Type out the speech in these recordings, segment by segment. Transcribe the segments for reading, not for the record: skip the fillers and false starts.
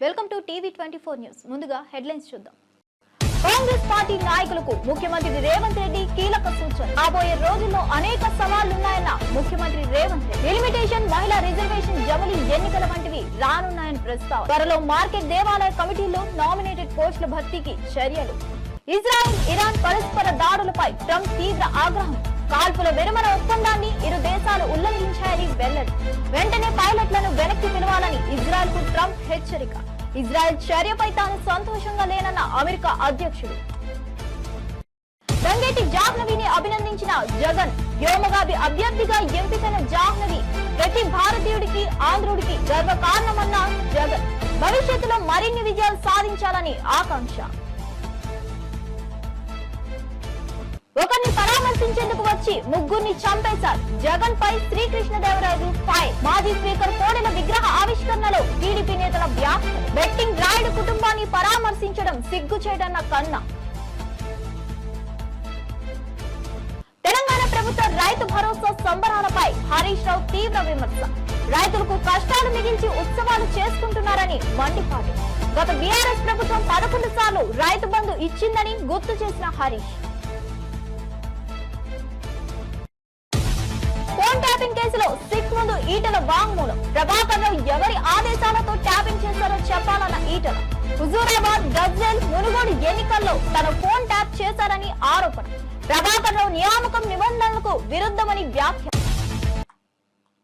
Welcome to TV 24 news. ముందుగా headlines చూద్దాం. Congress party నాయకులకు ముఖ్యమంత్రి రేవంత్ రెడ్డి కీలక సూచన. రాబోయే రోజుల్లో అనేక సవాళ్లున్నాయన్న ముఖ్యమంత్రి రేవంత్ రెడ్డి. లిమిటేషన్, మహిళా రిజర్వేషన్, జమిలీ ఎన్నికల వంటివి రానున్నాయని ప్రస్తావన. త్వరలో మార్కెట్ దేవాలయ కమిటీలో నామినేటెడ్ పోస్టుల భర్తీకి చర్యలు. ఇజ్రాయెల్ ఇరాన్ పరస్పర దాడులపై ట్రంప్ తీవ్ర ఆగ్రహం. కాల్పుల విరమణ ఒప్పందాన్ని ఇరు దేశాలు ఉల్లంఘించాయని వెల్లడి. వెంటనే పైలట్లను వెనక్కి పిలవాలని ఇజ్రాయెల్ కు ట్రంప్ హెచ్చరిక. ఇజ్రాయెల్ చర్యపై తాను సంతోషంగా లేనన్న అమెరికా అధ్యక్షుడు. దంగేటి జాహ్నవిని అభినందించిన జగన్. వ్యోమగామి అభ్యర్థిగా ఎంపికైన జాహ్నవి ప్రతి భారతీయుడికి, ఆంధ్రుడికి గర్వకారణమన్న జగన్. భవిష్యత్తులో మరిన్ని విజయాలు సాధించాలని ఆకాంక్ష. ఒకరిని పరామర్శించేందుకు వచ్చి ముగ్గురిని చంపేశారు. జగన్ పై శ్రీకృష్ణదేవరాయలు ఫైర్. మాజీ స్పీకర్ కోడెల విగ్రహ ఆవిష్కరణలో టీడీపీ నేతల వ్యాఖ్యలు. బెట్టింగ్ రాయుడు కుటుంబాన్ని పరామర్శించడం సిగ్గుచేటన్న కన్నా. తెలంగాణ ప్రభుత్వ రైతు భరోసా సంబరాలపై హరీష్ రావు తీవ్ర విమర్శ. రైతులకు కష్టాలు మిగిల్చి ఉత్సవాలు చేసుకుంటున్నారని మండిపాటు. గత బీఆర్ఎస్ ప్రభుత్వం 11 సార్లు రైతు బంధు ఇచ్చిందని గుర్తు చేసిన హరీష్. ఫోన్ ట్యాపింగ్ కేసులో సిట్ ముందు ఈటల వాంగ్మూలం. ప్రభాకర్ రావు ఎవరి ఆదేశాలతో ట్యాపింగ్ చేశారో చెప్పాలన్న ఈటల. హుజూరాబాద్, గజ్వేల్, మునుగోడు ఎన్నికల్లో తన ఫోన్ ట్యాప్ చేశారని ఆరోపణ. ప్రభాకర్ రావు నియామకం నిబంధనలకు విరుద్ధమని వ్యాఖ్య.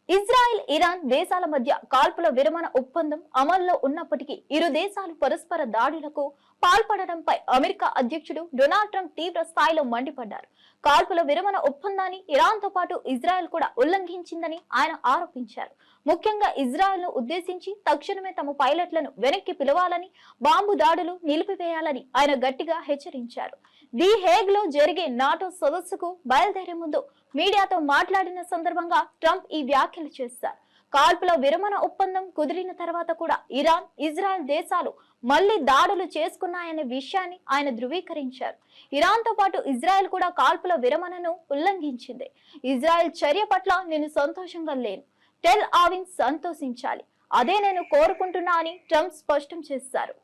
ఇజ్రాయెల్ ఇరాన్ దేశాల మధ్య కాల్పుల విరమణ ఒప్పందం అమల్లో ఉన్నప్పటికీ ఇరు దేశాలు పరస్పర దాడులకు పాల్పడడంపై అమెరికా అధ్యక్షుడు డొనాల్డ్ ట్రంప్ తీవ్ర స్థాయిలో మండిపడ్డారు. కాల్పుల విరమణ ఒప్పందాన్ని ఇరాన్ తో పాటు ఇజ్రాయెల్ కూడా ఉల్లంఘించిందని ఆయన ఆరోపించారు. ముఖ్యంగా ఇజ్రాయెల్ ను ఉద్దేశించి తక్షణమే తమ పైలట్లను వెనక్కి పిలవాలని, బాంబు దాడులు నిలిపివేయాలని ఆయన గట్టిగా హెచ్చరించారు. ది హేగ్ లో జరిగే నాటో సదస్సుకు బయలుదేరే ముందు మీడియాతో మాట్లాడిన సందర్భంగా ట్రంప్ ఈ వ్యాఖ్యలు చేశారు. కాల్పుల విరమణ ఒప్పందం కుదిరిన తర్వాత కూడా ఇరాన్, ఇజ్రాయెల్ దేశాలు మళ్లీ దాడులు చేసుకున్నాయనే విషయాన్ని ఆయన ధృవీకరించారు. ఇరాన్ తో పాటు ఇజ్రాయెల్ కూడా కాల్పుల విరమణను ఉల్లంఘించింది. ఇజ్రాయెల్ చర్య పట్ల నేను సంతోషంగా లేను. టెల్ అవివ్ సంతోషించాలి, అదే నేను కోరుకుంటున్నా అని ట్రంప్ స్పష్టం చేశారు.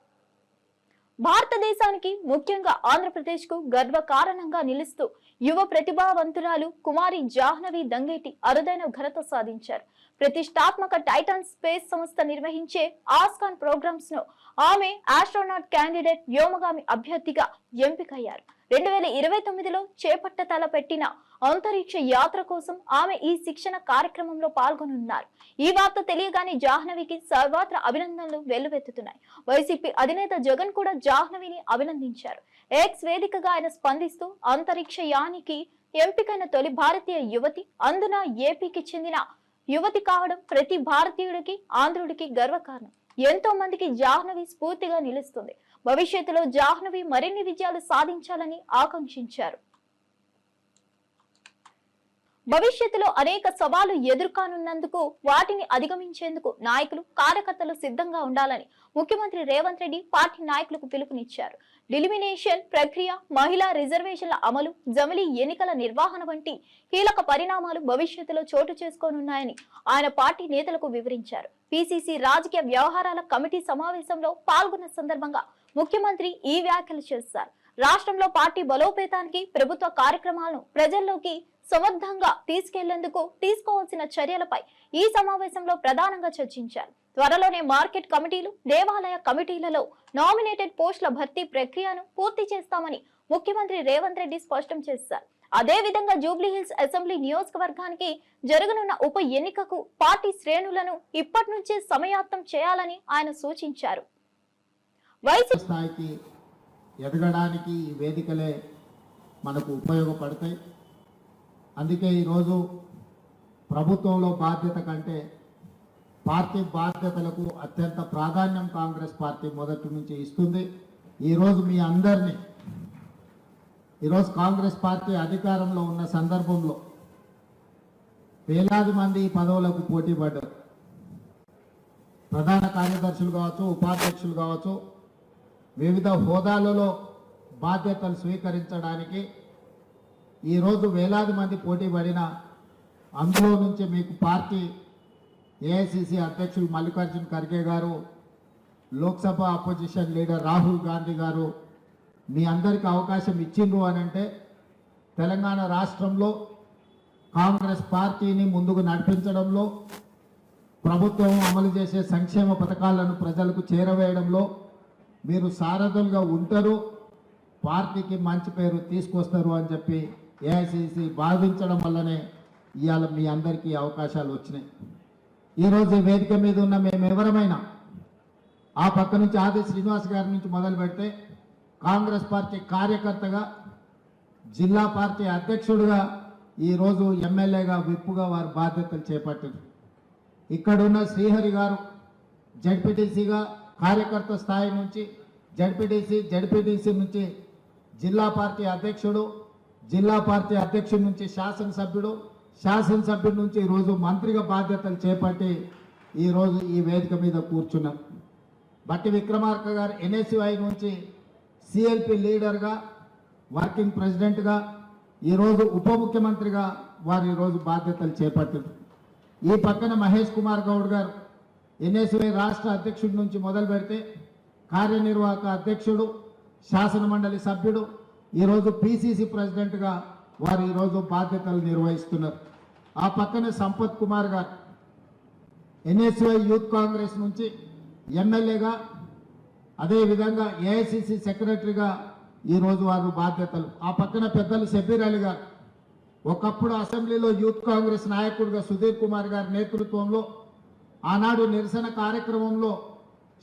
భారతదేశానికి, ముఖ్యంగా ఆంధ్రప్రదేశ్ కు గర్వకారణంగా నిలుస్తూ యువ ప్రతిభావంతురాలు కుమారి జాహ్నవి దంగేటి అరుదైన ఘనత సాధించారు. ప్రతిష్టాత్మక టైటాన్ స్పేస్ సంస్థ నిర్వహించే ఆస్కాన్ ప్రోగ్రామ్స్ ను ఆమె ఆస్ట్రోనాట్ క్యాండిడేట్ వ్యోమగామి అభ్యర్థిగా ఎంపికయ్యారు. 2029లో చేపట్టతలపెట్టిన అంతరిక్ష యాత్ర కోసం ఆమె ఈ శిక్షణ కార్యక్రమంలో పాల్గొనున్నారు. ఈ వార్త తెలియగానే జాహ్నవికి సర్వత్ర అభినందనలు వెల్లువెత్తుతున్నాయి. వైసీపీ అధినేత జగన్ కూడా జాహ్నవిని అభినందించారు. ఎక్స్ వేదికగా ఆయన స్పందిస్తూ అంతరిక్ష యానికి ఎంపికైన తొలి భారతీయ యువతి, అందున ఏపీకి చెందిన యువతి కావడం ప్రతి భారతీయుడికి, ఆంధ్రుడికి గర్వకారణం. ఎంతో మందికి జాహ్నవి స్ఫూర్తిగా నిలుస్తుంది. భవిష్యత్తులో జాహ్నవి మరిన్ని విజయాలు సాధించాలని ఆకాంక్షించారు. భవిష్యత్తులో అనేక సవాళ్లు ఎదుర్కానున్నందుకు వాటిని అధిగమించేందుకు నాయకులు, కార్యకర్తలు సిద్ధంగా ఉండాలని ముఖ్యమంత్రి రేవంత్ రెడ్డి పార్టీ నాయకులకు పిలుపునిచ్చారు. డిలిమినేషన్ ప్రక్రియ, మహిళా రిజర్వేషన్ల అమలు, జమిలీ ఎన్నికల నిర్వహణ వంటి కీలక పరిణామాలు భవిష్యత్తులో చోటు చేసుకోనున్నాయని ఆయన పార్టీ నేతలకు వివరించారు. పిసిసి రాజకీయ వ్యవహారాల కమిటీ సమావేశంలో పాల్గొన్న సందర్భంగా ముఖ్యమంత్రి ఈ వ్యాఖ్యలు చేశారు. రాష్ట్రంలో పార్టీ బలోపేతానికి, ప్రభుత్వ కార్యక్రమాలను ప్రజల్లోకి సమర్థంగా తీసుకెళ్లేందుకు తీసుకోవాల్సిన చర్యలపై ఈ సమావేశంలో ప్రధానంగా చర్చించారు. త్వరలోనే మార్కెట్ కమిటీలు, దేవాలయ కమిటీలలో నామినేటెడ్ పోస్టుల భర్తీ ప్రక్రియను పూర్తి చేస్తామని ముఖ్యమంత్రి రేవంత్ రెడ్డి స్పష్టం చేశారు. అదే విధంగా జూబ్లీహిల్స్ అసెంబ్లీ నియోజకవర్గానికి జరగనున్న ఉప ఎన్నికకు పార్టీ శ్రేణులను ఇప్పటి నుంచే సమయాత్తం చేయాలని ఆయన సూచించారు. స్థాయికి ఎదగడానికి ఈ వేదికలే మనకు ఉపయోగపడతాయి. అందుకే ఈరోజు ప్రభుత్వంలో బాధ్యత కంటే పార్టీ బాధ్యతలకు అత్యంత ప్రాధాన్యం కాంగ్రెస్ పార్టీ మొదటి నుంచి ఇస్తుంది. ఈరోజు మీ అందరినీ, ఈరోజు కాంగ్రెస్ పార్టీ అధికారంలో ఉన్న సందర్భంలో వేలాది మంది పదవులకు పోటీ పడ్డారు. ప్రధాన కార్యదర్శులు కావచ్చు, ఉపాధ్యక్షులు కావచ్చు, వివిధ హోదాలలో బాధ్యతలు స్వీకరించడానికి ఈరోజు వేలాది మంది పోటీ పడిన అందులో నుంచి మీకు పార్టీ ఏఐసిసి అధ్యక్షులు మల్లికార్జున ఖర్గే గారు లోక్సభ అపోజిషన్ లీడర్ రాహుల్ గాంధీ గారు మీ అందరికీ అవకాశం ఇచ్చిండ్రు అని అంటే తెలంగాణ రాష్ట్రంలో కాంగ్రెస్ పార్టీని ముందుకు నడిపించడంలో, ప్రభుత్వం అమలు చేసే సంక్షేమ పథకాలను ప్రజలకు చేరవేయడంలో మీరు సారథులుగా ఉంటారు, పార్టీకి మంచి పేరు తీసుకొస్తారు అని చెప్పి ఏఐసిసి భావించడం వల్లనే ఇవాళ మీ అందరికీ అవకాశాలు వచ్చినాయి. ఈరోజు ఈ వేదిక మీద ఉన్న మేము ఎవరమైనా ఆ పక్క నుంచి ఆది శ్రీనివాస్ గారి నుంచి మొదలు పెడితే కాంగ్రెస్ పార్టీ కార్యకర్తగా, జిల్లా పార్టీ అధ్యక్షుడిగా, ఈరోజు ఎమ్మెల్యేగా, విప్పుగా వారి బాధ్యతలు చేపట్టారు. ఇక్కడున్న శ్రీహరి గారు జడ్పీటీసీగా కార్యకర్త స్థాయి నుంచి జడ్పీటీసీ నుంచి జిల్లా పార్టీ అధ్యక్షుడు, జిల్లా పార్టీ అధ్యక్షుడి నుంచి శాసనసభ్యుడి నుంచి ఈరోజు మంత్రిగా బాధ్యతలు చేపట్టి ఈరోజు ఈ వేదిక మీద కూర్చున్నారు. బట్టి విక్రమార్క గారు ఎన్ఎస్యుఐ నుంచి సిఎల్పి లీడర్గా, వర్కింగ్ ప్రెసిడెంట్గా, ఈరోజు ఉప ముఖ్యమంత్రిగా వారు ఈరోజు బాధ్యతలు చేపట్టారు. ఈ పక్కన మహేష్ కుమార్ గౌడ్ గారు ఎన్ఎస్యుఐ రాష్ట్ర అధ్యక్షుడి నుంచి మొదలు పెడితే కార్యనిర్వాహక అధ్యక్షుడు, శాసన మండలి సభ్యుడు, ఈరోజు పిసిసి ప్రెసిడెంట్గా వారు ఈరోజు బాధ్యతలు నిర్వహిస్తున్నారు. ఆ పక్కన సంపత్ కుమార్ గారు ఎన్ఎస్యుఐ యూత్ కాంగ్రెస్ నుంచి ఎమ్మెల్యేగా, అదేవిధంగా ఏఐసిసి సెక్రటరీగా ఈరోజు వారు బాధ్యతలు. ఆ పక్కన పెద్దలు షబ్బీర్ అలీ గారు ఒకప్పుడు అసెంబ్లీలో యూత్ కాంగ్రెస్ నాయకుడిగా సుధీర్ కుమార్ గారి నేతృత్వంలో ఆనాడు నిరసన కార్యక్రమంలో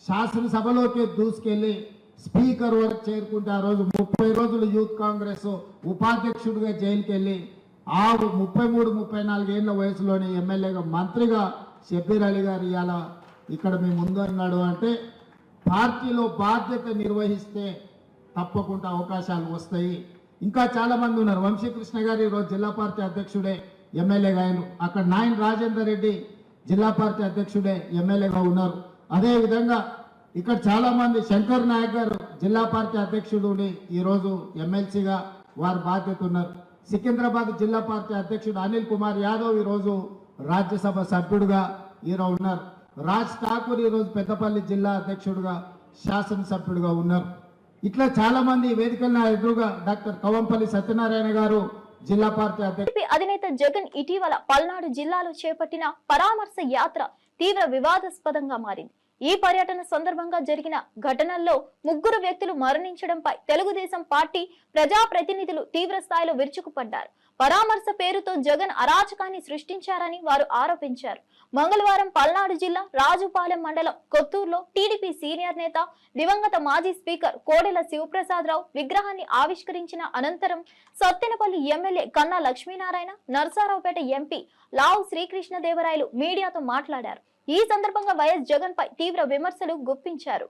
శాసనసభలోకి దూసుకెళ్లి స్పీకర్ వరకు చేరుకుంటే ఆ రోజు 30 రోజులు యూత్ కాంగ్రెస్ ఉపాధ్యక్షుడిగా జైలుకి వెళ్ళి ఆ 33-34 ఏళ్ల వయసులోని ఎమ్మెల్యేగా, మంత్రిగా షబ్బీర్ అలీ గారు ఇవాళ ఇక్కడ మీ ముందు అన్నాడు అంటే పార్టీలో బాధ్యత నిర్వహిస్తే తప్పకుండా అవకాశాలు వస్తాయి. ఇంకా చాలా మంది ఉన్నారు. వంశీకృష్ణ గారు ఈరోజు జిల్లా పార్టీ అధ్యక్షుడే ఎమ్మెల్యేగా అయినారు. అక్కడ నాయన్ రాజేందర్ రెడ్డి జిల్లా పార్టీ అధ్యక్షుడే ఎమ్మెల్యేగా ఉన్నారు. అదేవిధంగా ఇక్కడ చాలా మంది, శంకర్ నాయక్ గారు జిల్లా పార్టీ అధ్యక్షుడు ఈరోజు ఎమ్మెల్సీగా వారు బాధ్యత ఉన్నారు. సికింద్రాబాద్ జిల్లా పార్టీ అధ్యక్షుడు అనిల్ కుమార్ యాదవ్ ఈరోజు రాజ్యసభ సభ్యుడుగా ఈరోజు ఉన్నారు. రాజ్ ఠాకూర్ ఈరోజు పెద్దపల్లి జిల్లా అధ్యక్షుడుగా, శాసనసభ్యుడిగా ఉన్నారు. ఇట్లా చాలా మంది వేదికల ఎదురుగా డాక్టర్ కవంపల్లి సత్యనారాయణ గారు జిల్లా పార్టీ అధ్యక్షుడు. అధినేత జగన్ ఇటీవల పల్నాడు జిల్లాలో చేపట్టిన పరామర్శ యాత్ర తీవ్ర వివాదాస్పదంగా మారింది. ఈ పర్యటన సందర్భంగా జరిగిన ఘటనల్లో 3 వ్యక్తులు మరణించడంపై తెలుగుదేశం పార్టీ ప్రజాప్రతినిధులు తీవ్ర స్థాయిలో విరుచుకుపడ్డారు. పరామర్శ పేరుతో జగన్ అరాచకాన్ని సృష్టించారని వారు ఆరోపించారు. మంగళవారం పల్నాడు జిల్లా రాజుపాలెం మండలం కొత్తూరులో టీడీపీ సీనియర్ నేత, దివంగత మాజీ స్పీకర్ కోడెల శివప్రసాదరావు విగ్రహాన్ని ఆవిష్కరించిన అనంతరం సత్తెనపల్లి ఎమ్మెల్యే కన్నా లక్ష్మీనారాయణ, నర్సారావుపేట ఎంపీ లావు శ్రీకృష్ణదేవరాయలు మీడియాతో మాట్లాడారు. ఈ సందర్భంగా వైఎస్ జగన్ పై తీవ్ర విమర్శలు గుప్పించారు.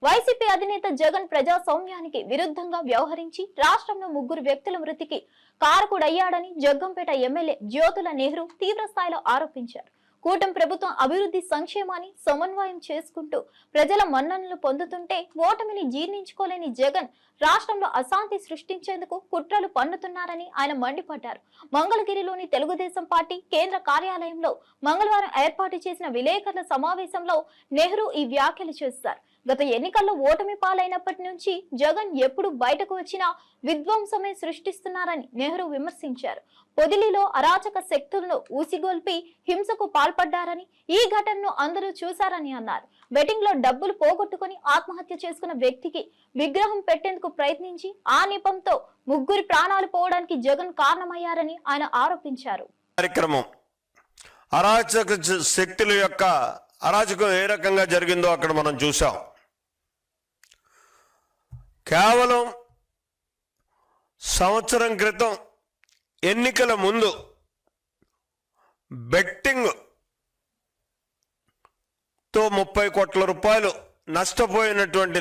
వైసీపీ అధినేత జగన్ ప్రజాస్వామ్యానికి విరుద్ధంగా వ్యవహరించి రాష్ట్రంలో 3 వ్యక్తుల మృతికి కారకుడయ్యాడని జగ్గంపేట ఎమ్మెల్యే జ్యోతుల నెహ్రూ తీవ్ర స్థాయిలో ఆరోపించారు. కూటమి ప్రభుత్వం అభివృద్ధి సంక్షేమాన్ని సమన్వయం చేసుకుంటూ ప్రజల మన్ననలు పొందుతుంటే ఓటమిని జీర్ణించుకోలేని జగన్ రాష్ట్రంలో అశాంతి సృష్టించేందుకు కుట్రలు పన్నుతున్నారని ఆయన మండిపడ్డారు. మంగళగిరిలోని తెలుగుదేశం పార్టీ కేంద్ర కార్యాలయంలో మంగళవారం ఏర్పాటు చేసిన విలేకరుల సమావేశంలో నెహ్రూ ఈ వ్యాఖ్యలు చేశారు. గత ఎన్నికల్లో ఓటమి పాలైనప్పటి నుంచి జగన్ ఎప్పుడు బయటకు వచ్చినా విధ్వంసమే సృష్టిస్తున్నారని నెహ్రూ విమర్శించారు. పొదిలిలో అరాచక శక్తులను ఊసిగొల్పి హింసకు పాల్పడ్డారని, ఈ ఘటనను అందరూ చూశారని అన్నారు. బెట్టింగ్ లో డబ్బులు పోగొట్టుకుని ఆత్మహత్య చేసుకున్న వ్యక్తికి విగ్రహం పెట్టేందుకు ప్రయత్నించి ఆ నెపంతో 3 ప్రాణాలు పోవడానికి జగన్ కారణమయ్యారని ఆయన ఆరోపించారు. కార్యక్రమం అరాచక శక్తుల యొక్క అరాచకం ఏ రకంగా జరిగిందో అక్కడ మనం చూసాం. కేవలం సంవత్సరం క్రితం ఎన్నికల ముందు బెట్టింగ్ తో 30 కోట్ల రూపాయలు నష్టపోయినటువంటి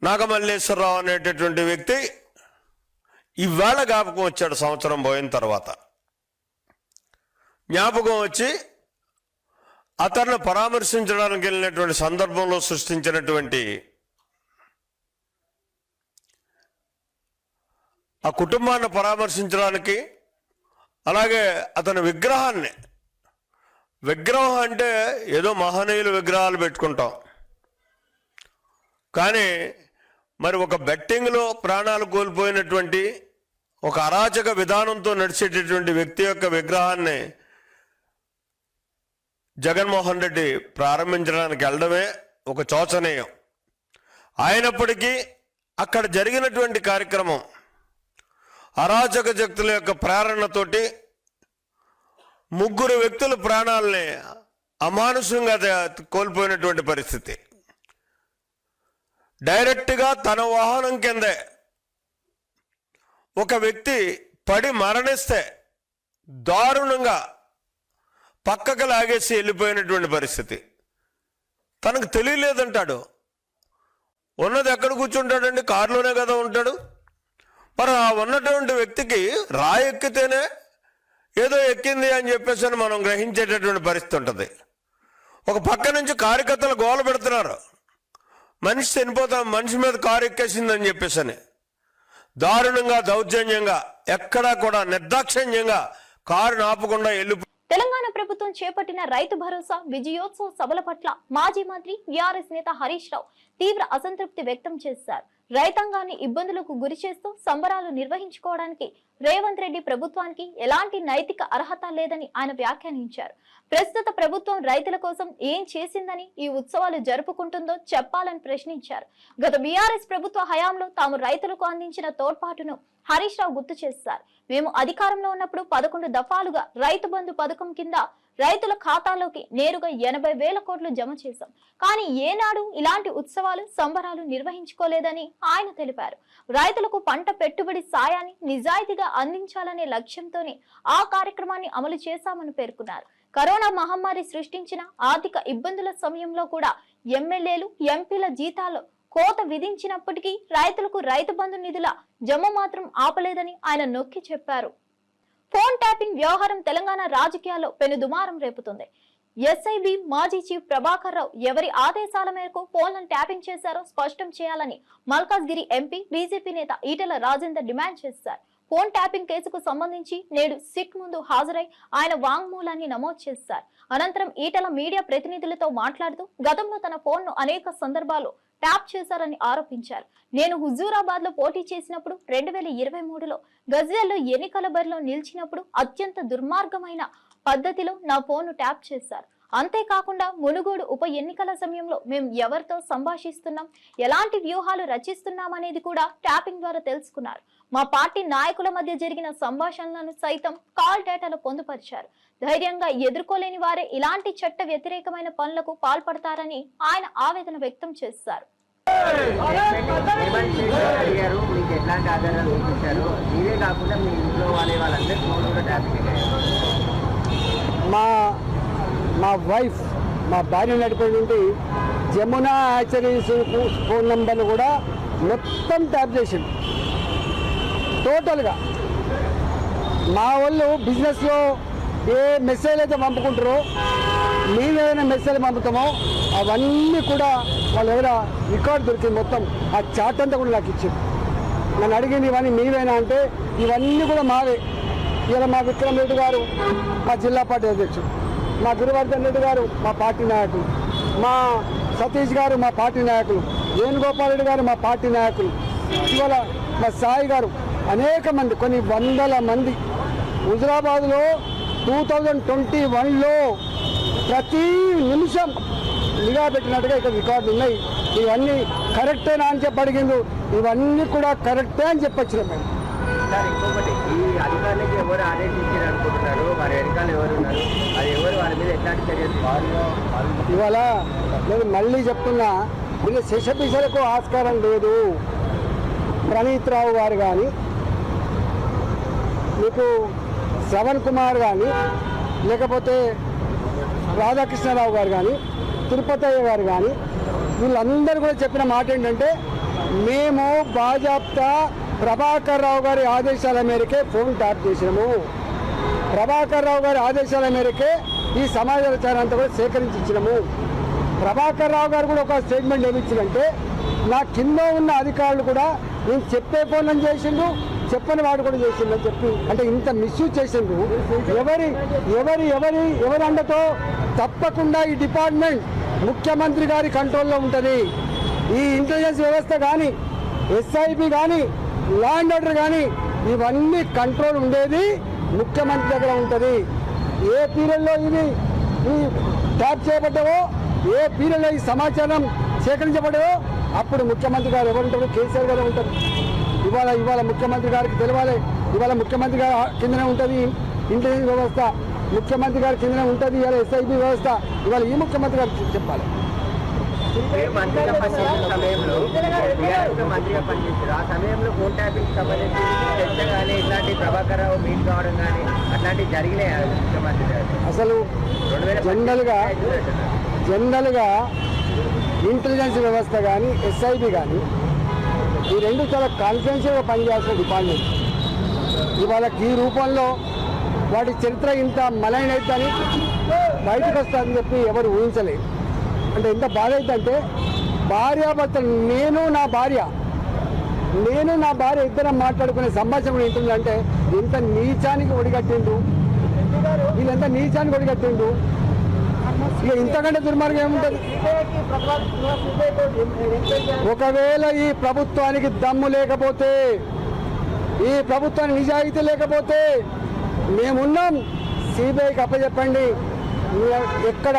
నాగమల్లేశ్వరరావు అనేటటువంటి వ్యక్తి ఇవాళ జ్ఞాపకం వచ్చాడు. సంవత్సరం పోయిన తర్వాత జ్ఞాపకం వచ్చి అతన్ని పరామర్శించడానికి వెళ్ళినటువంటి సందర్భంలో సృష్టించినటువంటి ఆ కుటుంబాన్ని పరామర్శించడానికి, అలాగే అతని విగ్రహం అంటే ఏదో మహనీయుల విగ్రహాలు పెట్టుకుంటాం, కానీ మరి ఒక బెట్టింగ్లో ప్రాణాలు కోల్పోయినటువంటి ఒక అరాచక విధానంతో నడిచేటటువంటి వ్యక్తి యొక్క విగ్రహాన్ని జగన్మోహన్ రెడ్డి ప్రారంభించడానికి వెళ్ళడమే ఒక శోచనీయం. అయినప్పటికీ అక్కడ జరిగినటువంటి కార్యక్రమం అరాచక శక్తుల యొక్క ప్రేరణతోటి 3 వ్యక్తుల ప్రాణాలని అమానుషంగా కోల్పోయినటువంటి పరిస్థితి. డైరెక్ట్గా తన వాహనం కిందే ఒక వ్యక్తి పడి మరణిస్తే దారుణంగా పక్కకు లాగేసి వెళ్ళిపోయినటువంటి పరిస్థితి. తనకు తెలియలేదంటాడు. ఉన్నది ఎక్కడ కూర్చుంటాడండి? కారులోనే కదా ఉంటాడు. మరి ఆ ఉన్నటువంటి వ్యక్తికి రాయి ఎక్కితేనే ఏదో ఎక్కింది అని చెప్పేసి అని మనం గ్రహించేటటువంటి పరిస్థితి ఉంటుంది. ఒక పక్క నుంచి కార్యకర్తలు గోల పెడుతున్నారు, మనిషి చనిపోతాం, మనిషి మీద కారు ఎక్కేసిందని చెప్పేసి దారుణంగా దౌర్జన్యంగా ఎక్కడా కూడా నిర్దాక్షిణ్యంగా కారును ఆపకుండా తెలంగాణ ప్రభుత్వం చేపట్టిన రైతు భరోసా విజయోత్సవ సభల పట్ల మాజీ మంత్రి టీఆర్ఎస్ నేత హరీష్ రావు తీవ్ర అసంతృప్తి వ్యక్తం చేశారు. రైతాంగాన్ని ఇబ్బందులకు గురి చేస్తూ సంబరాలు నిర్వహించుకోవడానికి రేవంత్ రెడ్డి ప్రభుత్వానికి ఎలాంటి నైతిక అర్హత లేదని ఆయన వ్యాఖ్యానించారు. ప్రస్తుత ప్రభుత్వం రైతుల కోసం ఏం చేసిందని ఈ ఉత్సవాలు జరుపుకుంటుందో చెప్పాలని ప్రశ్నించారు. గత బీఆర్ఎస్ ప్రభుత్వ హయాంలో తాము రైతులకు అందించిన తోడ్పాటును హరీష్ రావు గుర్తు చేశారు. మేము అధికారంలో ఉన్నప్పుడు 11 దఫాలుగా రైతు బంధు పథకం కింద రైతుల ఖాతాలోకి నేరుగా 80,000 కోట్లు జమ చేశాం. కానీ ఏనాడు ఇలాంటి ఉత్సవాలు సంబరాలు నిర్వహించుకోలేదని ఆయన తెలిపారు. రైతులకు పంట పెట్టుబడి సాయాన్ని నిజాయితీగా అందించాలనే లక్ష్యంతోనే ఆ కార్యక్రమాన్ని అమలు చేశామని పేర్కొన్నారు. కరోనా మహమ్మారి సృష్టించిన ఆర్థిక ఇబ్బందుల సమయంలో కూడా ఎమ్మెల్యేలు, ఎంపీల జీతాల్లో కోత విధించినప్పటికీ రైతులకు రైతు బంధు నిధుల జమ మాత్రం ఆపలేదని ఆయన నొక్కి చెప్పారు. ఫోన్ ట్యాపింగ్ వ్యవహారం తెలంగాణ రాజకీయాల్లో పెనుదుమారం రేపుతుంది. ఎస్ఐబి మాజీ చీఫ్ ప్రభాకర్ రావు ఎవరి ఆదేశాల మేరకు ఫోన్లను ట్యాపింగ్ చేశారో స్పష్టం చేయాలని మల్కాజ్గిరి ఎంపీ బీజేపీ నేత ఈటెల రాజేందర్ డిమాండ్ చేశారు. ఫోన్ ట్యాపింగ్ కేసుకు సంబంధించి నేడు సిట్ ముందు హాజరై ఆయన వాంగ్మూలాన్ని నమోదు చేశారు. అనంతరం ఈటెల మీడియా ప్రతినిధులతో మాట్లాడుతూ గతంలో తన ఫోన్ను అనేక సందర్భాల్లో ట్యాప్ చేశారని ఆరోపించారు. నేను హుజూరాబాద్ లో పోటీ చేసినప్పుడు 2023లో గజ్వేల్లో ఎన్నికల బరిలో నిలిచినప్పుడు అత్యంత దుర్మార్గమైన పద్ధతిలో నా ఫోన్ను ట్యాప్ చేశారు. అంతేకాకుండా మునుగోడు ఉప ఎన్నికల సమయంలో మేము ఎవరితో సంభాషిస్తున్నాం, ఎలాంటి వ్యూహాలు రచిస్తున్నామనేది కూడా ట్యాపింగ్ ద్వారా తెలుసుకున్నారు. మా పార్టీ నాయకుల మధ్య జరిగిన సంభాషణలను సైతం కాల్ డేటాలో పొందుపరిచారు. ధైర్యంగా ఎదుర్కోలేని వారే ఇలాంటి చట్ట వ్యతిరేకమైన పనులకు పాల్పడతారని ఆయన ఆవేదన వ్యక్తం చేశారు. మా వైఫ్, మా భార్య నడిపేటువంటి జమునా హ్యాచరీస్ ఫోన్ నెంబర్లు కూడా మొత్తం ట్యాప్ చేసింది టోటల్గా. మా వాళ్ళు బిజినెస్లో ఏ మెసేజ్ అయితే పంపుకుంటారో, మేము ఏదైనా మెసేజ్ పంపుతామో అవన్నీ కూడా వాళ్ళు ఎవరైనా రికార్డు దొరికింది. మొత్తం ఆ చాట్ అంతా కూడా నాకు ఇచ్చింది. నన్ను అడిగింది ఇవన్నీ మీవేనా అంటే ఇవన్నీ కూడా మావే. ఇలా మా విక్రమ్ రెడ్డి గారు మా జిల్లా పార్టీ అధ్యక్షుడు, మా గురువర్ధన్ రెడ్డి గారు మా పార్టీ నాయకులు, మా సతీష్ గారు మా పార్టీ నాయకులు, వేణుగోపాల్ రెడ్డి గారు మా పార్టీ నాయకులు, ఇవాళ మా సాయి గారు, అనేక మంది, కొన్ని వందల మంది. హుజురాబాద్లో 2021లో ప్రతి నిమిషం నిఘా పెట్టినట్టుగా ఇక్కడ రికార్డు ఉన్నాయి. ఇవన్నీ కరెక్టేనా అని చెప్పి అడిగింది. ఇవన్నీ కూడా కరెక్టే అని చెప్పొచ్చినాం మేము. సార్ ఇంకొకటి, ఈ అధికారులకి ఎవరు ఆదేశించారు అనుకుంటున్నారు, వారి వెనకాల ఎవరు ఉన్నారు, అది ఎవరు, వారి మీద ఎట్లాంటి చర్యలు? ఇవాళ నేను మళ్ళీ చెప్తున్నా, వీళ్ళు శిశపిశలకు ఆస్కారం లేదు. ప్రణీత్ రావు గారు కానీ, మీకు శ్రవణ్ కుమార్ కానీ, లేకపోతే రాధాకృష్ణరావు గారు కానీ, తిరుపతయ్య గారు కానీ, వీళ్ళందరూ కూడా చెప్పిన మాట ఏంటంటే, మేము బాజాప్తా ప్రభాకర్ రావు గారి ఆదేశాల మేరకే ఫోన్ ట్యాప్ చేసినాము. ప్రభాకర్ రావు గారి ఆదేశాల మేరకే ఈ సమాచారం అంతా కూడా సేకరించి ఇచ్చినాము. ప్రభాకర్ రావు గారు కూడా ఒక స్టేట్మెంట్ ఏమిచ్చిందంటే, నా కింద ఉన్న అధికారులు కూడా నేను చెప్పే ఫోన్లను చేసిండు, చెప్పని వాడు కూడా చేసిండు అని చెప్పి, అంటే ఇంత మిస్యూజ్ చేసిండు. ఎవరి అండతో? తప్పకుండా ఈ డిపార్ట్మెంట్ ముఖ్యమంత్రి గారి కంట్రోల్లో ఉంటుంది. ఈ ఇంటెలిజెన్స్ వ్యవస్థ కానీ, ఎస్ఐబి కానీ, లా అండ్ ఆర్డర్ కానీ ఇవన్నీ కంట్రోల్ ఉండేది ముఖ్యమంత్రి దగ్గర ఉంటుంది. ఏ పీరియడ్లో ఇవి ట్యాప్ చేయబడ్డావో, ఏ పీరియడ్లో ఈ సమాచారం సేకరించబడ్డావో అప్పుడు ముఖ్యమంత్రి గారు ఎవరుంటారు? కేసీఆర్ గారు ఉంటారు. ఇవాళ ముఖ్యమంత్రి గారికి తెలవాలి. ఇవాళ ముఖ్యమంత్రి గారి కిందనే ఉంటుంది ఇంటెలిజెన్స్ వ్యవస్థ, ముఖ్యమంత్రి గారి కిందనే ఉంటుంది ఇవాళ ఎస్ఐబి వ్యవస్థ. ఇవాళ ఈ ముఖ్యమంత్రి గారు చెప్పాలి. మీరు మంత్రిగా పనిచేసిన సమయంలో మంత్రిగా పనిచేశారు. ఆ సమయంలో ఫోన్ ట్యాపింగ్ సంబంధించి చర్చ కానీ ఇట్లాంటి ప్రభాకర్ రావు మీట్ కావడం కానీ అట్లాంటివి జరిగినాయి ముఖ్యమంత్రి గారు? అసలు జనరల్గా ఇంటెలిజెన్స్ వ్యవస్థ కానీ, ఎస్ఐబి కానీ ఈ రెండు చాలా కాన్ఫిడెన్షియల్గా పనిచేయాల్సిన డిపార్ట్మెంట్. ఇవాళ ఈ రూపంలో వాటి చరిత్ర ఇంత మలైనైద్దని బయటకు వస్తుందని చెప్పి ఎవరు ఊహించలేదు. అంటే ఎంత బాధ అవుతుందంటే భార్యాభర్తలు నేను నా భార్య ఇద్దరం మాట్లాడుకునే సంభాషణ కూడా ఉంటుందంటే ఎంత నీచానికి ఒడిగట్టిండు, వీళ్ళెంత నీచానికి ఒడిగట్టిండు. ఇక ఇంతకంటే దుర్మార్గం ఏముంటుంది? ఒకవేళ ఈ ప్రభుత్వానికి దమ్ము లేకపోతే, ఈ ప్రభుత్వానికి నిజాయితీ లేకపోతే మేమున్నాం, సిబిఐకి అప్పచెప్పండి. ఎక్కడ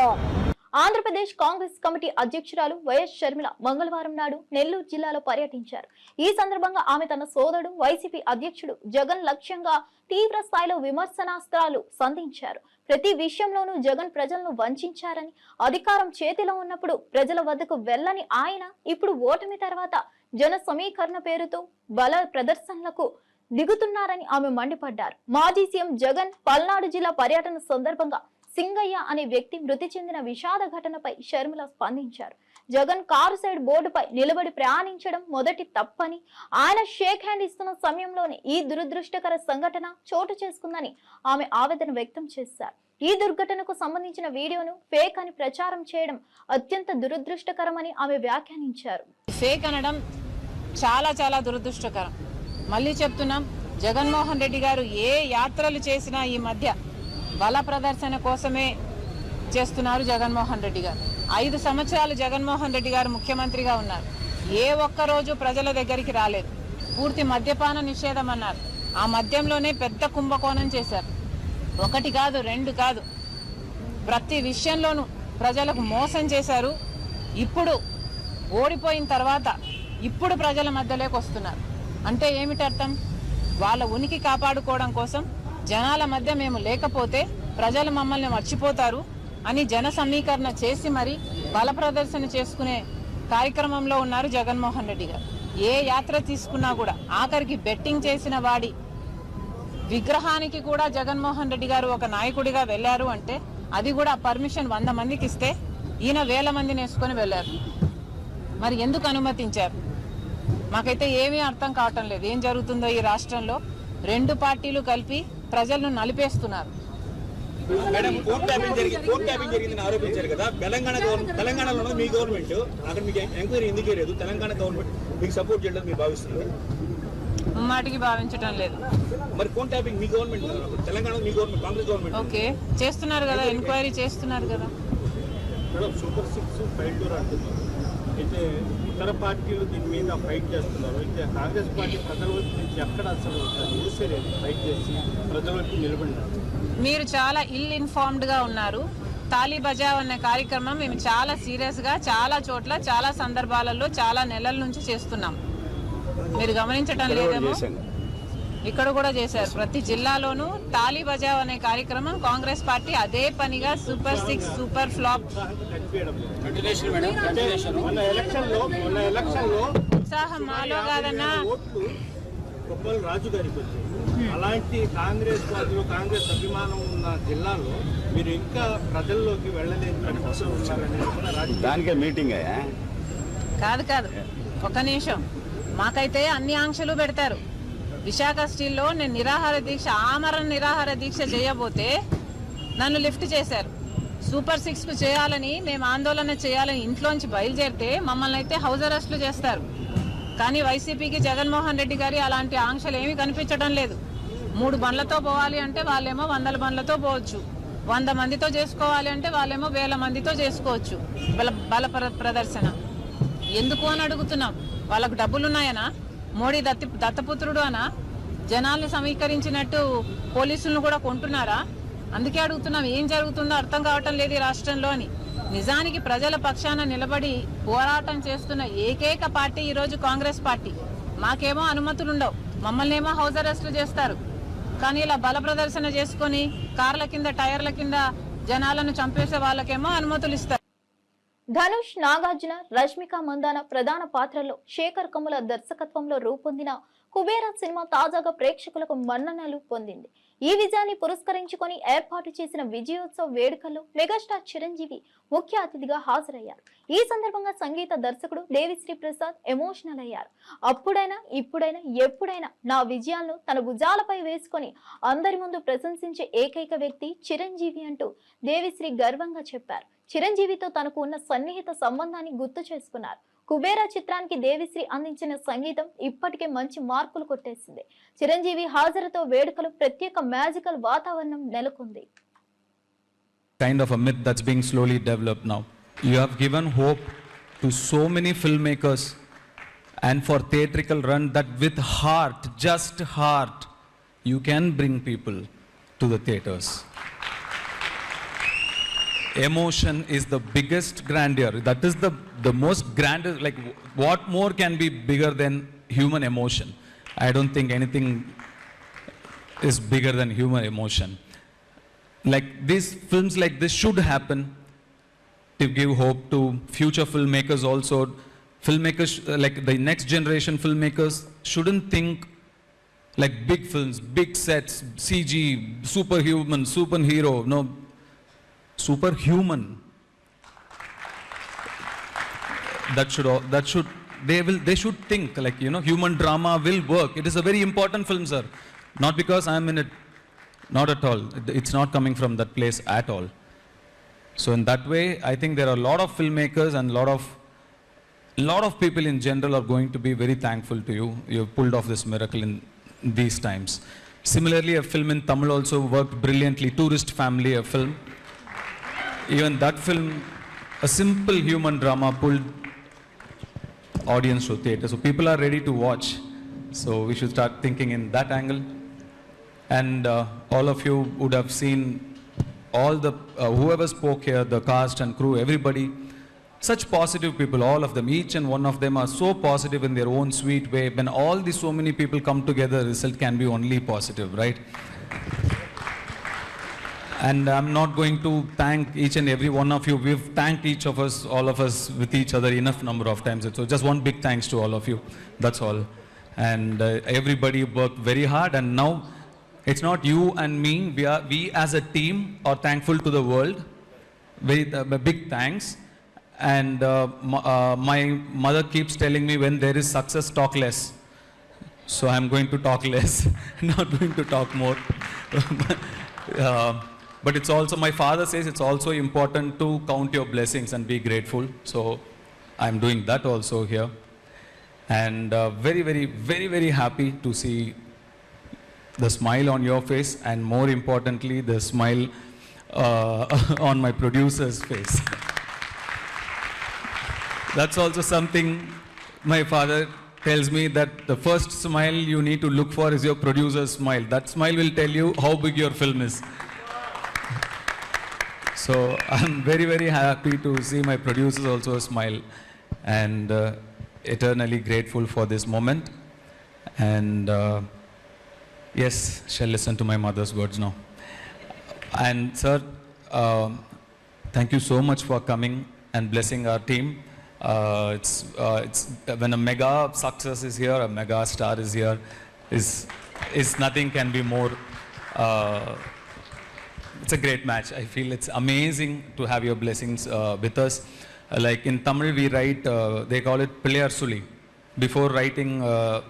ఆంధ్రప్రదేశ్ కాంగ్రెస్ కమిటీ అధ్యక్షురాలు వైఎస్ షర్మిల మంగళవారం నాడు నెల్లూరు జిల్లాలో పర్యటించారు. ఈ సందర్భంగా ఆమె తన సోదరుడు వైసీపీ అధ్యక్షుడు జగన్ లక్ష్యంగా తీవ్ర స్థాయిలో విమర్శనాస్త్రాలు సంధించారు. ప్రతి విషయంలోనూ జగన్ ప్రజలను వంచారని, అధికారం చేతిలో ఉన్నప్పుడు ప్రజల వద్దకు వెళ్లని ఆయన ఇప్పుడు ఓటమి తర్వాత జన సమీకరణ పేరుతో బల ప్రదర్శనలకు దిగుతున్నారని ఆమె మండిపడ్డారు. మాజీ సీఎం జగన్ పల్నాడు జిల్లా పర్యటన సందర్భంగా సింగయ్య అనే వ్యక్తి మృతి చెందిన విషాద ఘటనపై షర్మిల స్పందించారు. జగన్ కారు సైడ్ బోర్డుపై నిలబడి ప్రయాణించడం మొదటి తప్పని, ఆయన షేక్ హ్యాండ్ ఇస్తున్న సమయంలోనే ఈ దురదృష్టకర సంఘటన చోటు చేసుకుందని ఆమె ఆవేదన వ్యక్తం చేశారు. ఈ దుర్ఘటనకు సంబంధించిన వీడియోను ఫేక్ అని ప్రచారం చేయడం అత్యంత దురదృష్టకరమని ఆమె వ్యాఖ్యానించారు. ఫేక్ అనడం చాలా చాలా దురదృష్టకరం. మళ్ళీ చెప్తున్నాం, జగన్మోహన్ రెడ్డి గారు ఏ యాత్రలు చేసినా ఈ మధ్య బల ప్రదర్శన కోసమే చేస్తున్నారు. జగన్మోహన్ రెడ్డి గారు 5 సంవత్సరాలు జగన్మోహన్ రెడ్డి గారు ముఖ్యమంత్రిగా ఉన్నారు. ఏ ఒక్కరోజు ప్రజల దగ్గరికి రాలేదు. పూర్తి మద్యపాన నిషేధం అన్నారు. ఆ మద్యంలోనే పెద్ద కుంభకోణం చేశారు. 1 కాదు 2 కాదు, ప్రతి విషయంలోనూ ప్రజలకు మోసం చేశారు. ఇప్పుడు ఓడిపోయిన తర్వాత ఇప్పుడు ప్రజల మధ్యలోకి వస్తున్నారు. అంటే ఏమిటి అర్థం? వాళ్ళ ఉనికి కాపాడుకోవడం కోసం జనాల మధ్య మేము లేకపోతే ప్రజలు మమ్మల్ని మర్చిపోతారు అని జన సమీకరణ చేసి మరి బల ప్రదర్శన చేసుకునే కార్యక్రమంలో ఉన్నారు జగన్మోహన్ రెడ్డి గారు. ఏ యాత్ర తీసుకున్నా కూడా ఆఖరికి బెట్టింగ్ చేసిన వాడి విగ్రహానికి కూడా జగన్మోహన్ రెడ్డి గారు ఒక నాయకుడిగా వెళ్ళారు అంటే అది కూడా పర్మిషన్ 100 మందికి ఇస్తే ఈయన 1000 మందిని వేసుకొని వెళ్ళారు. మరి ఎందుకు అనుమతించారు? మాకైతే ఏమీ అర్థం కావటం లేదు. ఏం జరుగుతుందో ఈ రాష్ట్రంలో 2 పార్టీలు కలిపి ప్రజలను నలిపేస్తున్నారు. మేడం, కోర్టు ట్యాపింగ్ జరిగిందని ఆరోపించారు కదా. తెలంగాణలో మీ గవర్నమెంట్ అక్కడ మీకు ఎంక్వైరీ ఎందుకు లేదు? తెలంగాణ గవర్నమెంట్ మీకు సపోర్ట్ చేయడం మీరు భావిస్తున్నారు? మాటికి భావించడం లేదు. మరి కోర్టు ట్యాపింగ్ మీ గవర్నమెంట్, తెలంగాణ మీ గవర్నమెంట్, కాంగ్రెస్ గవర్నమెంట్ ఓకే చేస్తున్నారు కదా, ఎంక్వైరీ చేస్తున్నారు కదా. మేడం, సూపర్ 6 ఫైట్ డోర్ అంటున్నారు. అయితే ఇతర పార్టీలు దీని మీద ఫైట్ చేస్తున్నారు. అయితే కాంగ్రెస్ పార్టీ ప్రజల వైపు నుంచి ఎక్కడ అసలు చూసే లేదు, ఫైట్ చేసి ప్రజల వైపు నిలబడినారు. మీరు చాలా ఇన్ఫార్మ్డ్గా ఉన్నారు. తాళీ బజావ్ అనే కార్యక్రమం మేము చాలా సీరియస్గా చాలా చోట్ల చాలా సందర్భాలలో చాలా నెలల నుంచి చేస్తున్నాం. మీరు గమనించటం లేదేమో. ఇక్కడ కూడా చేశారు. ప్రతి జిల్లాలోనూ తాళీ బజావ్ అనే కార్యక్రమం కాంగ్రెస్ పార్టీ అదే పనిగా సూపర్ 6 సూపర్ ఫ్లాప్ ఉత్సాహం మాలో కాదన్నా. రాజు గారికి వచ్చింది. అలాంటి కాంగ్రెస్ పార్టీలో కాంగ్రెస్ అభిమానం ఉన్న జిల్లాలో మీరు ఇంకా ప్రజల్లోకి వెళ్ళలేని పరిస్థితులు ఉన్నారని దానికే మీటింగ్ కాదు ఒక నిమిషం. మాకైతే అన్ని ఆంక్షలు పెడతారు. విశాఖ స్టీల్లో నేను ఆమరణ నిరాహార దీక్ష చేయబోతే నన్ను లిఫ్ట్ చేశారు. సూపర్ 6కు చేయాలని మేము ఆందోళన చేయాలని ఇంట్లోంచి బయలుదేరితే మమ్మల్ని అయితే హౌస్ అరెస్టులు చేస్తారు. కానీ వైసీపీకి జగన్మోహన్ రెడ్డి గారి అలాంటి ఆంక్షలు ఏమీ కనిపించడం లేదు. 3 బండ్లతో పోవాలి అంటే వాళ్ళేమో 100 బండ్లతో పోవచ్చు. 100 మందితో చేసుకోవాలి అంటే వాళ్ళేమో 1000 మందితో చేసుకోవచ్చు. బల ప్రదర్శన ఎందుకు అని అడుగుతున్నాం. వాళ్ళకు డబ్బులున్నాయనా? మోడీ దత్తపుత్రుడు అనా? జనాల్ని సమీకరించినట్టు పోలీసులను కూడా కొంటున్నారా? అందుకే అడుగుతున్నాం, ఏం జరుగుతుందో అర్థం కావటం లేదు ఈ రాష్ట్రంలో అని. నిజానికి ప్రజల పక్షాన నిలబడి పోరాటం చేస్తున్న ఏకైక పార్టీ ఈరోజు కాంగ్రెస్ పార్టీ. మాకేమో అనుమతులుండవు, మమ్మల్ని ఏమో హౌస్ అరెస్టులు చేస్తారు. కానీ ఇలా బల ప్రదర్శన చేసుకొని కార్ల కింద టైర్ల కింద జనాలను చంపేసే వాళ్ళకేమో అనుమతులు ఇస్తారు. ధనుష్, నాగార్జున, రష్మిక మందాన ప్రధాన పాత్రల్లో శేఖర్ కమ్ముల దర్శకత్వంలో రూపొందిన కుబేరా సినిమా తాజాగా ప్రేక్షకులకు మన్ననలు పొందింది. ఈ విజయాన్ని పురస్కరించుకొని ఏర్పాటు చేసిన విజయోత్సవ వేడుకల్లో మెగాస్టార్ చిరంజీవి ముఖ్య అతిథిగా హాజరయ్యారు. ఈ సందర్భంగా సంగీత దర్శకుడు దేవిశ్రీ ప్రసాద్ ఎమోషనల్ అయ్యారు. అప్పుడైనా ఇప్పుడైనా ఎప్పుడైనా నా విజయాలను తన భుజాలపై వేసుకొని అందరి ముందు ప్రశంసించే ఏకైక వ్యక్తి చిరంజీవి అంటూ దేవిశ్రీ గర్వంగా చెప్పారు. చిరంజీవితో తనకు ఉన్న సన్నిహిత సంబంధాన్ని గుర్తు చేసుకున్నారు. కుబేరా చిత్రానికి దేవిశ్రీ అందించిన సంగీతం ఇప్పటికే మంచి మార్కులు కొట్టేసింది. చిరంజీవి హాజరుతో వేడుకలు ప్రత్యేక మ్యాజికల్ వాతావరణం నెలకొంది. Kind of a myth that's being slowly developed now. You have given hope to so many filmmakers and for theatrical run that with heart, just heart, you can bring people to the theaters. Emotion is the biggest grandeur. That is the most grandest, like what more can be bigger than human emotion? I don't think anything is bigger than human emotion. Like these films like this should happen to give hope to future filmmakers also. Filmmakers, like the next generation filmmakers shouldn't think like big films, big sets, CG, superhuman, superhero, no, superhuman. That should they should think like, you know, human drama will work. It is a very important film, sir. Not because I am in it, not at all. It's not coming from that place at all. So in that way, I think there are a lot of filmmakers and lot of people in general are going to be very thankful to you. You have pulled off this miracle in these times. Similarly, a film in Tamil also worked brilliantly. Tourist Family, a film. Even that film, a simple human drama, pulled audience to theatre. So people are ready to watch. So we should start thinking in that angle. And all of you would have seen all the whoever spoke here, the cast and crew, everybody, such positive people, all of them, each and one of them are so positive in their own sweet way. When all these so many people come together, the result can be only positive, right? And I'm not going to thank each and every one of you. We've thanked each of us, all of us, with each other enough number of times. So just one big thanks to all of you. That's all. And everybody worked very hard. And now it's not you and me. We as a team are thankful to the world. Very big thanks. And my mother keeps telling me, when there is success, talk less. So I'm going to talk less, not going to talk more. But it's also, my father says it's also important to count your blessings and be grateful. So I'm doing that also here. And very, very, very, very happy to see the smile on your face, and more importantly, the smile on my producer's face. That's also something my father tells me, that the first smile you need to look for is your producer's smile. That smile will tell you how big your film is. So I'm very, very happy to see my producers also smile, and eternally grateful for this moment. And yes, shall listen to my mother's words now. And sir, thank you so much for coming and blessing our team. It's when a mega success is here, a mega star is here, is nothing can be more. It's a great match. I feel it's amazing to have your blessings with us. Like in Tamil, we write, they call it Pillayar Suli. Before writing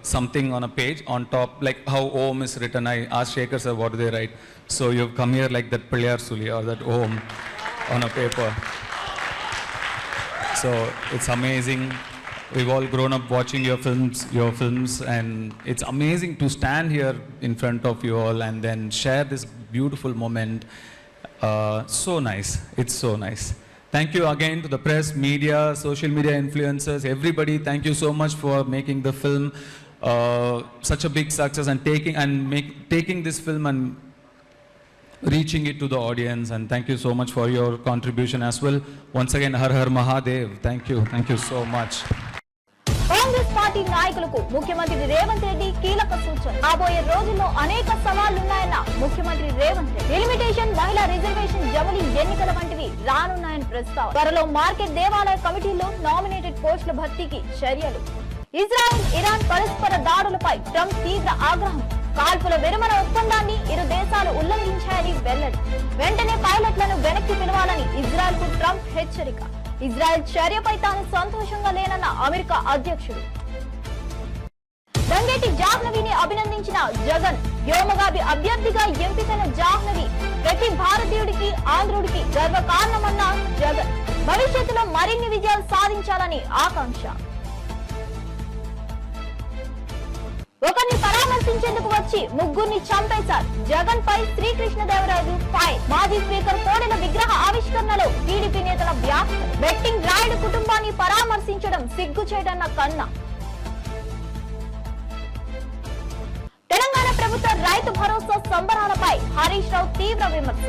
something on a page, on top, like how Om is written, I asked Shekhar sir, what do they write? So you've come here like that Pillayar Suli or that Om on a paper. So it's amazing. We've all grown up watching your films, and it's amazing to stand here in front of you all and then share this beautiful moment. So nice. It's so nice. thank you again to the press, media, social media influencers, everybody. Thank you so much for making the film such a big success and taking this film and reaching it to the audience. And thank you so much for your contribution as well. Once again, Har Har Mahadev. Thank you so much. Congress party నాయకులకు ముఖ్యమంత్రి రేవంత్ రెడ్డి కీలక సూచన. రాబోయే రోజుల్లో అనేక సవాళ్లున్నాయన్న ముఖ్యమంత్రి రేవంత్ రెడ్డి. డెలిమిటేషన్, మహిళా reservation, జమిలీ ఎన్నికల వంటివి రానున్నాయని ప్రస్తావన. త్వరలో మార్కెట్ దేవాలయ కమిటీలో నామినేటెడ్ పోస్టుల భర్తీకి చర్యలు. ఇజ్రాయెల్ ఇరాన్ పరస్పర దాడులపై ట్రంప్ తీవ్ర ఆగ్రహం. కాల్పుల విరమణ ఒప్పందాన్ని ఇరు దేశాలు ఉల్లంఘించాయని వెల్లడి. వెంటనే పైలట్లను వెనక్కి పిలవాలని ఇజ్రాయెల్ కు ట్రంప్ హెచ్చరిక. ఇజ్రాయెల్ చర్యపై తాను సంతోషంగా లేనన్న అమెరికా అధ్యక్షుడు. దంగేటి జాహ్నవిని అభినందించిన జగన్. వ్యోమగామి అభ్యర్థిగా ఎంపికైన జాహ్నవి ప్రతి భారతీయుడికి, ఆంధ్రుడికి గర్వకారణమన్న జగన్. భవిష్యత్తులో మరిన్ని విజయాలు సాధించాలని ఆకాంక్ష. ఒకరిని పరామర్శించేందుకు వచ్చి ముగ్గురిని చంపేశారు. జగన్ పై శ్రీకృష్ణదేవరాయలు ఫైర్. మాజీ స్పీకర్ కోడెల విగ్రహ ఆవిష్కరణలో టీడీపీ నేతల వ్యాఖ్యలు. బెట్టింగ్ రాయుడు కుటుంబాన్ని పరామర్శించడం సిగ్గుచేటన్న కన్నా. తెలంగాణ ప్రభుత్వ రైతు భరోసా సంబరాలపై హరీష్ రావు తీవ్ర విమర్శ.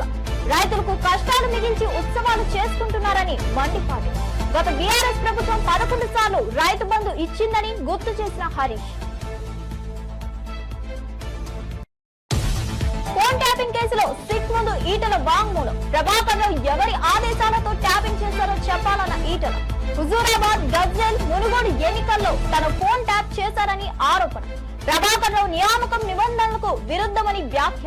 రైతులకు కష్టాలు మిగిల్చి ఉత్సవాలు చేసుకుంటున్నారని మండిపాటు. గత బీఆర్ఎస్ ప్రభుత్వం 11 సార్లు రైతు బంధు ఇచ్చిందని గుర్తు చేసిన హరీష్. ఫోన్ ట్యాపింగ్ కేసులో సిట్ ముందు ఈటల వాంగ్మూలం. ప్రభాకర్ రావు ఎవరి ఆదేశాలతో ట్యాపింగ్ చేశారో చెప్పాలన్న ఈటల. హుజూరాబాద్, గజ్వేల్, మునుగోడు ఎన్నికల్లో తన ఫోన్ ట్యాప్ చేశారని ఆరోపణ. ప్రభాకర్ రావు నియామకం నిబంధనలకు విరుద్ధమని వ్యాఖ్య.